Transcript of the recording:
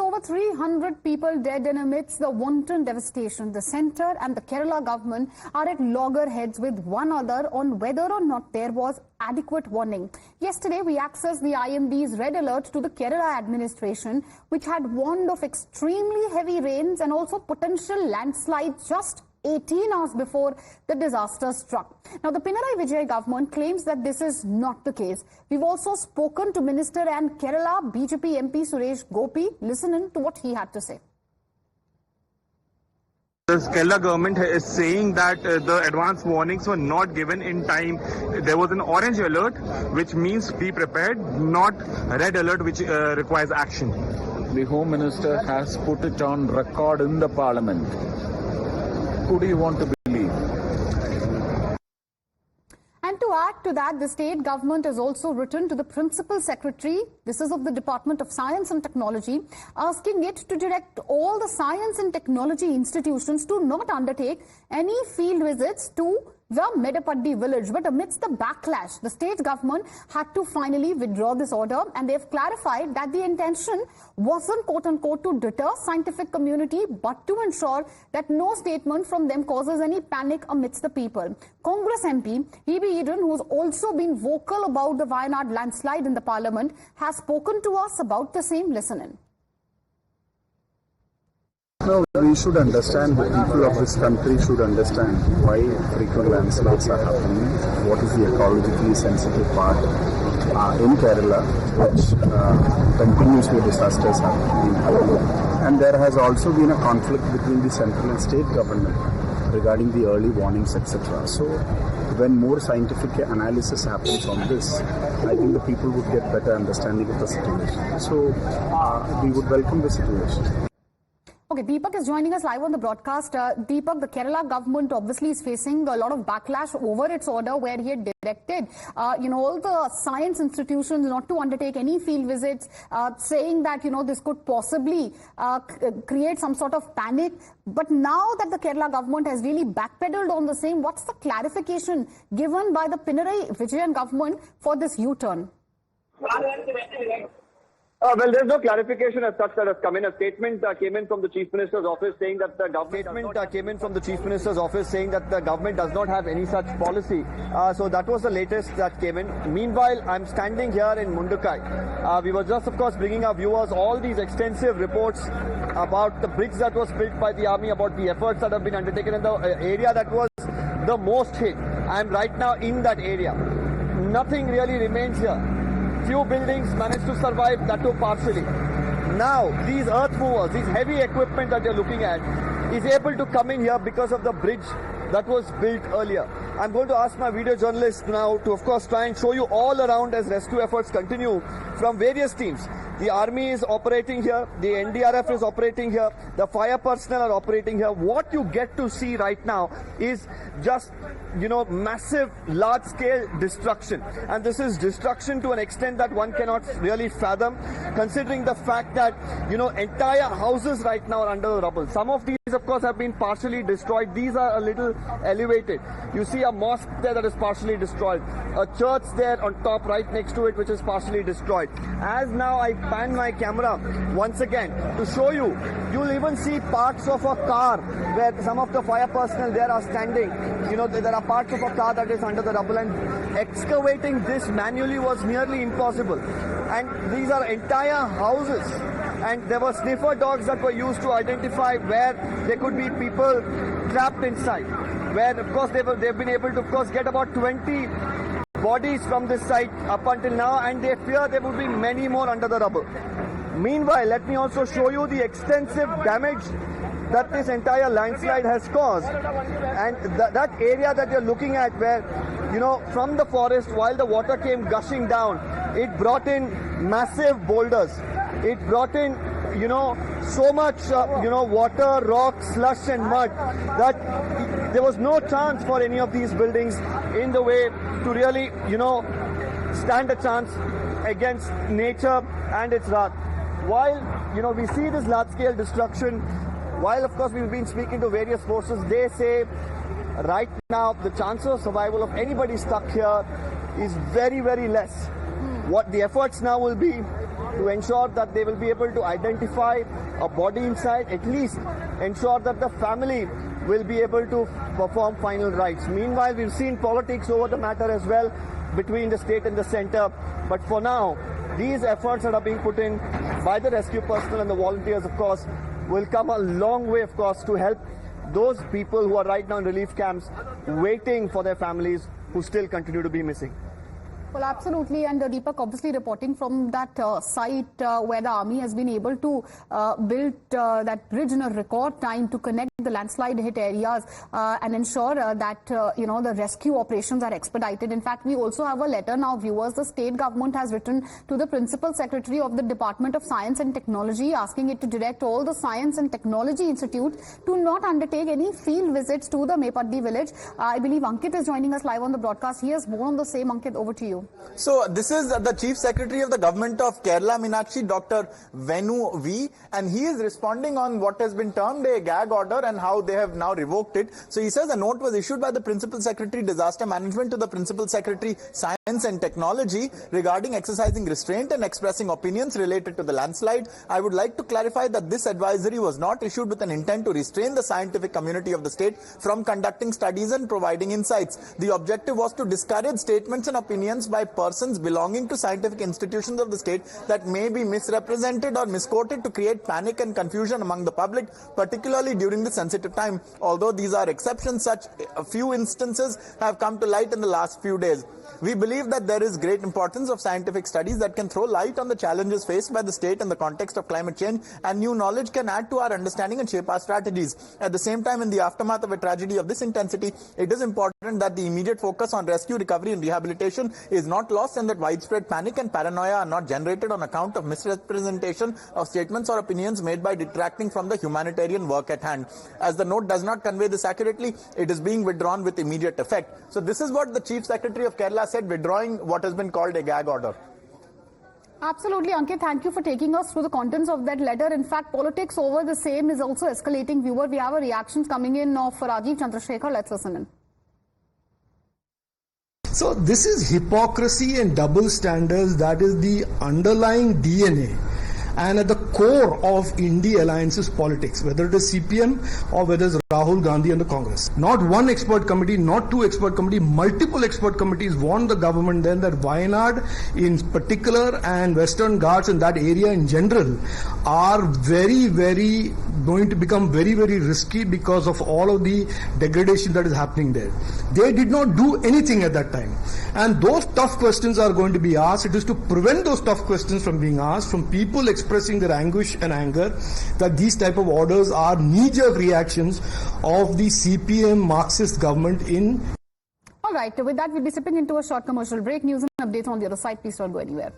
over 300 people dead in amidst the wanton devastation. The centre and the Kerala government are at loggerheads with one another on whether or not there was adequate warning. Yesterday, we accessed the IMD's red alert to the Kerala administration, which had warned of extremely heavy rains and also potential landslides just 18 hours before the disaster struck. Now, the Pinarayi Vijay government claims that this is not the case. We've also spoken to Minister and Kerala BJP MP Suresh Gopi. Listen in to what he had to say. The Kerala government is saying that the advance warnings were not given in time. There was an orange alert, which means be prepared, not red alert, which requires action. The Home Minister has put it on record in the Parliament. Who do you want to believe? And to add to that, the state government has also written to the Principal Secretary, this is of the Department of Science and Technology, asking it to direct all the science and technology institutions to not undertake any field visits to the Medapaddi village. But amidst the backlash, the state government had to finally withdraw this order, and they've clarified that the intention wasn't quote-unquote to deter scientific community, but to ensure that no statement from them causes any panic amidst the people. Congress MP E.B. Eden, who's also been vocal about the Wayanad landslide in the parliament, has spoken to us about the same. Listen in. No, we should understand, the people of this country should understand why frequent landslides are happening, what is the ecologically sensitive part in Kerala, which continuously disasters have been happening. And there has also been a conflict between the central and state government regarding the early warnings, etc. So when more scientific analysis happens on this, I think the people would get better understanding of the situation. So we would welcome the situation. Okay, Deepak is joining us live on the broadcast. Deepak, the Kerala government obviously is facing a lot of backlash over its order where he had directed, all the science institutions not to undertake any field visits, saying that, this could possibly create some sort of panic. But now that the Kerala government has really backpedaled on the same, what's the clarification given by the Pinarayi Vijayan government for this U-turn? Well, there's no clarification as such that has come in. A statement came in from the Chief Minister's office saying that the government does not have any such policy. So that was the latest that came in. Meanwhile, I'm standing here in Mundukai. We were just, of course, bringing our viewers all these extensive reports about the bridge that was built by the army, about the efforts that have been undertaken in the area that was the most hit. I'm right now in that area. Nothing really remains here. Few buildings managed to survive, that too partially. Now, these earth movers, these heavy equipment that you're looking at, is able to come in here because of the bridge that was built earlier. I'm going to ask my video journalist now to, of course, try and show you all around as rescue efforts continue from various teams. The army is operating here, the NDRF is operating here, the fire personnel are operating here. What you get to see right now is just, massive, large-scale destruction. And this is destruction to an extent that one cannot really fathom, considering the fact that, entire houses right now are under the rubble. Some of these, of course, have been partially destroyed. These are a little elevated. You see a mosque there that is partially destroyed. A church there on top right next to it, which is partially destroyed. As now I pan my camera once again to show you, you'll even see parts of a car where some of the fire personnel there are standing. There are parts of a car that is under the rubble, and excavating this manually was nearly impossible. And these are entire houses. And there were sniffer dogs that were used to identify where there could be people trapped inside. Where, of course, they've been able to, of course, get about 20 bodies from this site up until now, and they fear there would be many more under the rubble. Meanwhile, let me also show you the extensive damage that this entire landslide has caused. And that area that you're looking at where, from the forest, while the water came gushing down, it brought in massive boulders. It brought in, so much, water, rock, slush and mud that there was no chance for any of these buildings in the way to really, stand a chance against nature and its wrath. While, we see this large-scale destruction, while, of course, we've been speaking to various forces, they say right now the chance of survival of anybody stuck here is very, very less. What the efforts now will be to ensure that they will be able to identify a body inside, at least ensure that the family will be able to perform final rites. Meanwhile, we've seen politics over the matter as well between the state and the center. But for now, these efforts that are being put in by the rescue personnel and the volunteers, of course, will come a long way, of course, to help those people who are right now in relief camps waiting for their families who still continue to be missing. Well, absolutely. And Deepak, obviously reporting from that site where the army has been able to build that bridge in a record time to connect the landslide-hit areas and ensure that, the rescue operations are expedited. In fact, we also have a letter now, viewers. The state government has written to the Principal Secretary of the Department of Science and Technology, asking it to direct all the Science and Technology Institute to not undertake any field visits to the Mepaddi village. I believe Ankit is joining us live on the broadcast. He has more on the same. Ankit, over to you. So this is the Chief Secretary of the Government of Kerala, Meenakshi, Dr. Venu V, and he is responding on what has been termed a gag order and how they have now revoked it. So he says a note was issued by the Principal Secretary Disaster Management to the Principal Secretary Science and Technology regarding exercising restraint and expressing opinions related to the landslide. I would like to clarify that this advisory was not issued with an intent to restrain the scientific community of the state from conducting studies and providing insights. The objective was to discourage statements and opinions by persons belonging to scientific institutions of the state that may be misrepresented or misquoted to create panic and confusion among the public, particularly during the sensitive time. Although these are exceptions, such a few instances have come to light in the last few days. We believe that there is great importance of scientific studies that can throw light on the challenges faced by the state in the context of climate change, and new knowledge can add to our understanding and shape our strategies. At the same time, in the aftermath of a tragedy of this intensity, it is important that the immediate focus on rescue, recovery and rehabilitation is not lost, and that widespread panic and paranoia are not generated on account of misrepresentation of statements or opinions made by detracting from the humanitarian work at hand. As the note does not convey this accurately, it is being withdrawn with immediate effect. So this is what the Chief Secretary of Kerala said, withdrawing what has been called a gag order. Absolutely, Ankit. Thank you for taking us through the contents of that letter. In fact, politics over the same is also escalating. Viewer, we have a reactions coming in of Rajiv Chandrasekhar. Let's listen in. So this is hypocrisy and double standards. That is the underlying DNA and at the core of India Alliance's politics, whether it is CPM or whether it's Rahul Gandhi and the Congress. Not one expert committee, not two expert committees, multiple expert committees warned the government then that Wayanad in particular and Western Ghats in that area in general are very going to become very risky because of all of the degradation that is happening there. They did not do anything at that time. And those tough questions are going to be asked. It is to prevent those tough questions from being asked, from people expressing their anguish and anger, that these type of orders are knee-jerk reactions of the CPM Marxist government in. All right, with that, we'll be sipping into a short commercial break. News and updates on the other side. Please don't go anywhere.